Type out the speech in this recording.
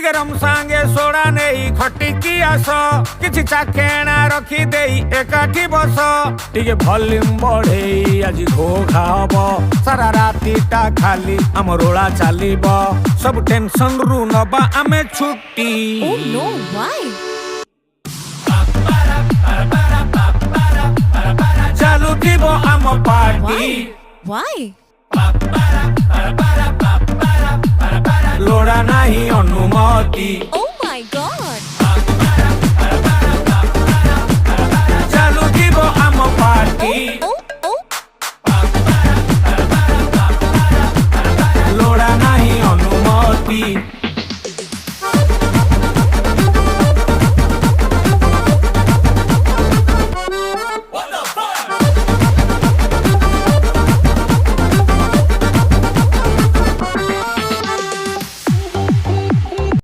टिके रम सांगे सोडा नहीं खटिकी आस किछि चाखेणा रखी देई एकाठी बस टिके भल्यूम बढ़ेई आज घोघा हब सारा रातीटा खाली आम रोला चलीब सब टेंशन रु नबा आमे छुट्टी। Oh no, why? चालू थीबो आम पार्टी Why? लोड़ा नहीं अनुमति। Oh